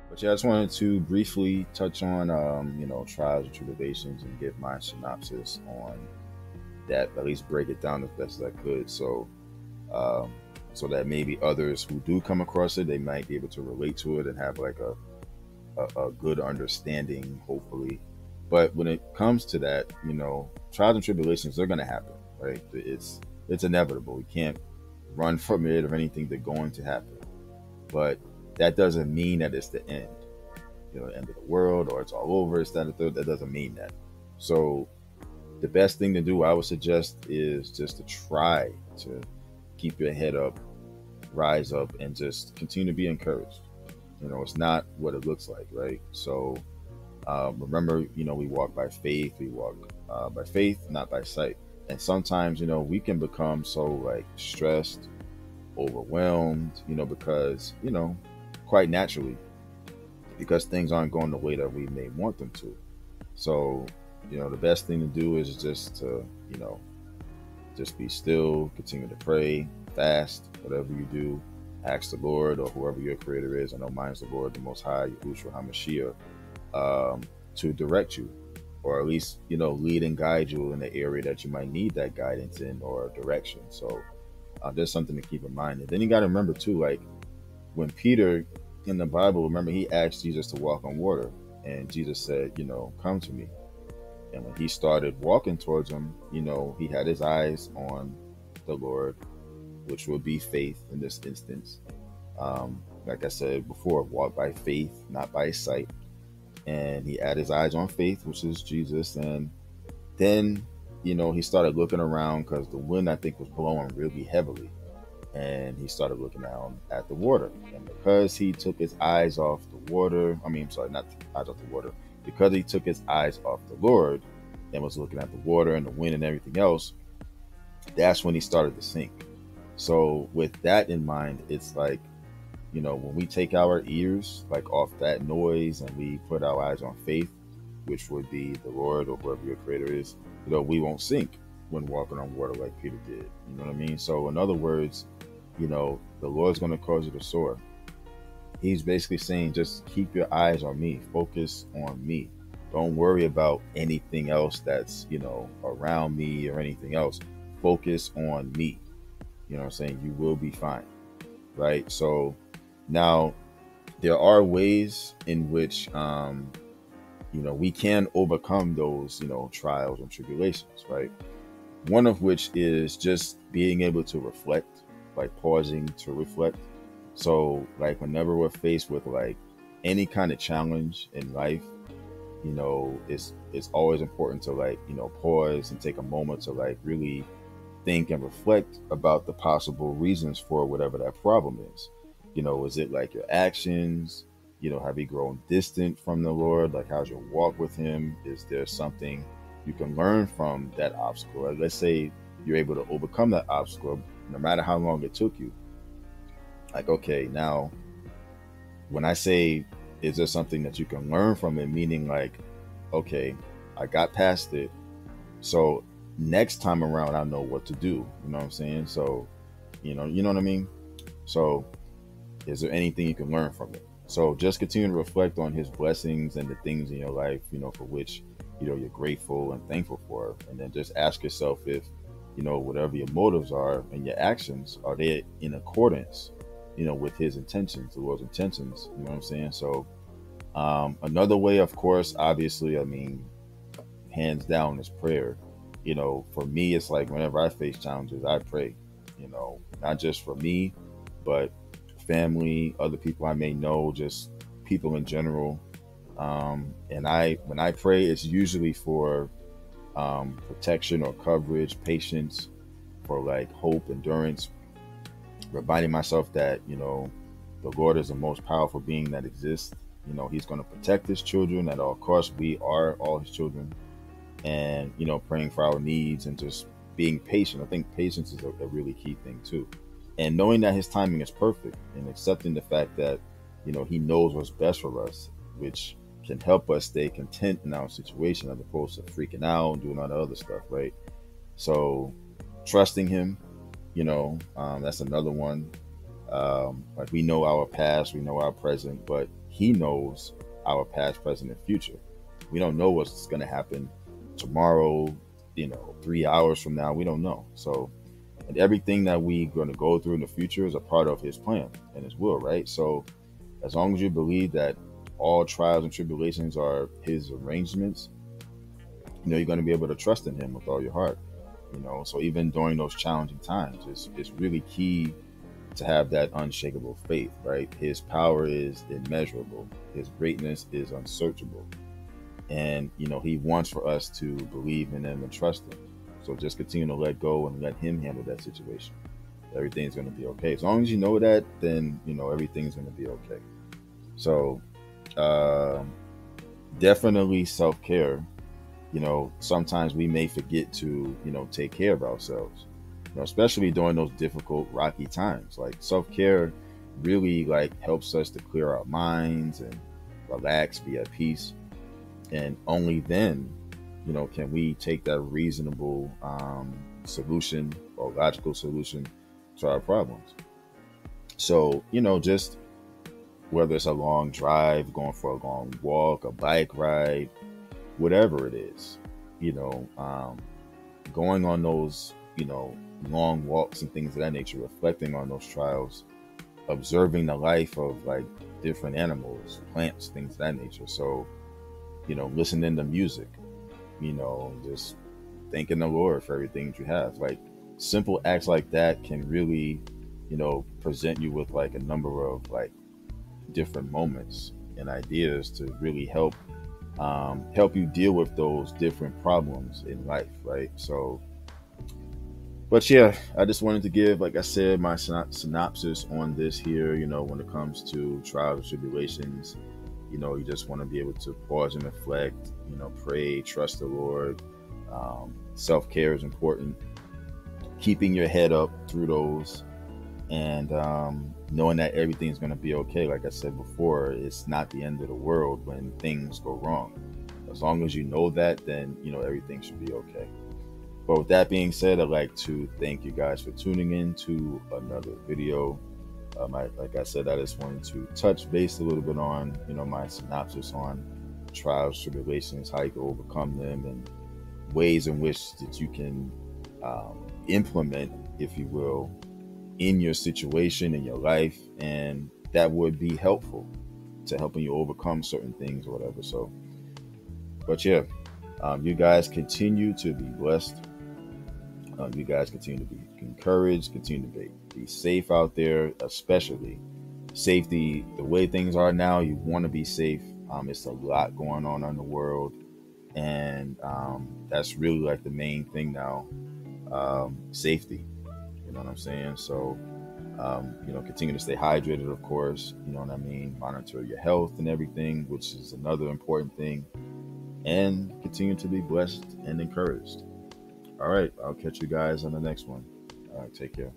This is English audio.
But yeah, I just wanted to briefly touch on, trials and tribulations and give my synopsis on that, at least break it down as best as I could. Um, so that maybe others who do come across it, they might be able to relate to it and have like a good understanding, hopefully. But when it comes to that, trials and tribulations, they're going to happen, right? It's inevitable. We can't run from it or anything. They're going to happen. But that doesn't mean that it's the end, the end of the world or it's all over. It's that the third. That doesn't mean that. So the best thing to do, I would suggest, is just to try to keep your head up, rise up, and just continue to be encouraged. It's not what it looks like, right? So remember, we walk by faith. We walk by faith, not by sight. And sometimes, we can become so like stressed, overwhelmed, because, quite naturally, because things aren't going the way that we may want them to. So, the best thing to do is just to, just be still, continue to pray, fast, whatever you do, ask the Lord or whoever your creator is. I know mine's the Lord, the Most High, Yahushua HaMashiach, to direct you, or at least, lead and guide you in the area that you might need that guidance in or direction. So there's something to keep in mind. And then you got to remember too, like when Peter in the Bible, remember he asked Jesus to walk on water, and Jesus said, come to me. And when he started walking towards him, he had his eyes on the Lord, which would be faith in this instance. Like I said before, walk by faith, not by sight. And he had his eyes on faith, which is Jesus. And then, he started looking around because the wind, I think, was blowing really heavily. And he started looking down at the water. And because he took his eyes off the water, I mean, sorry, not the eyes off the water, because he took his eyes off the Lord and was looking at the water and the wind and everything else, that's when he started to sink. So with that in mind, it's like, when we take our ears like off that noise and we put our eyes on faith, which would be the Lord or whoever your creator is, we won't sink when walking on water like Peter did. You know what I mean? So in other words, the Lord's going to cause you to soar. He's basically saying, just keep your eyes on me, focus on me. Don't worry about anything else that's, around me or anything else. Focus on me. You know what I'm saying? You will be fine. Right? So now there are ways in which, we can overcome those, trials and tribulations, right? One of which is just being able to reflect, like pausing to reflect. So, like, whenever we're faced with like any kind of challenge in life, it's always important to like, pause and take a moment to like really think and reflect about the possible reasons for whatever that problem is. Is it like your actions? Have you grown distant from the Lord? Like, how's your walk with Him? Is there something you can learn from that obstacle? Like, let's say you're able to overcome that obstacle, no matter how long it took you. Like, okay, now when I say, is there something that you can learn from it? Meaning, like, okay, I got past it, so next time around, I know what to do. You know what I'm saying? So, you know what I mean? So, is there anything you can learn from it? So just continue to reflect on His blessings and the things in your life, for which, you're grateful and thankful for. And then just ask yourself if, whatever your motives are and your actions, are they in accordance, with His intentions, the Lord's intentions. You know what I'm saying? So another way, of course, obviously, I mean, hands down, is prayer. For me, it's like whenever I face challenges, I pray, not just for me, but family, other people I may know, just people in general. And when I pray, it's usually for protection or coverage, patience, for like hope, endurance, reminding myself that, the Lord is the most powerful being that exists. He's going to protect His children at all costs. We are all His children. And, praying for our needs and just being patient. I think patience is a really key thing too. And knowing that His timing is perfect and accepting the fact that, He knows what's best for us, which can help us stay content in our situation as opposed to freaking out and doing all the other stuff, right? So trusting Him, that's another one. Like we know our past, we know our present, but he knows our past, present, and future. We don't know what's going to happen tomorrow, 3 hours from now. We don't know. So, and everything that we're going to go through in the future is a part of his plan and his will, right? So, as long as you believe that all trials and tribulations are his arrangements, you're going to be able to trust in him with all your heart. So even during those challenging times, it's really key to have that unshakable faith, right? His power is immeasurable. His greatness is unsearchable. And, he wants for us to believe in him and trust him. So just continue to let go and let him handle that situation. Everything's going to be okay. As long as you know that, then, everything's going to be okay. So definitely self-care. Sometimes we may forget to, take care of ourselves, especially during those difficult, rocky times. Like self-care really helps us to clear our minds and relax, be at peace. And only then, can we take that reasonable solution or logical solution to our problems. So, just whether it's a long drive, going for a long walk, a bike ride, whatever it is, going on those, long walks and things of that nature, reflecting on those trials, observing the life of different animals, plants, things of that nature. So, listening to music, just thanking the Lord for everything that you have. Simple acts like that can really, present you with a number of different moments and ideas to really help you deal with those different problems in life, right? So, but yeah, I just wanted to give, like I said, my synopsis on this here. When it comes to trials and tribulations, you just want to be able to pause and reflect, pray, trust the Lord. Self-care is important. Keeping your head up through those, and knowing that everything's going to be okay. Like I said before, it's not the end of the world when things go wrong. As long as you know that, then everything should be okay. But with that being said, I'd like to thank you guys for tuning in to another video. Like I said, I just wanted to touch base a little bit on my synopsis on trials, tribulations, how you can overcome them, and ways in which that you can implement, if you will, in your situation, in your life, and that would be helpful to helping you overcome certain things or whatever. So, but yeah, you guys continue to be blessed. You guys continue to be encouraged, continue to be safe out there, especially safety. The way things are now, you want to be safe. It's a lot going on in the world, and that's really the main thing now, safety. You know what I'm saying? So, continue to stay hydrated, of course. You know what I mean? Monitor your health and everything, which is another important thing. And continue to be blessed and encouraged. All right. I'll catch you guys on the next one. All right. Take care.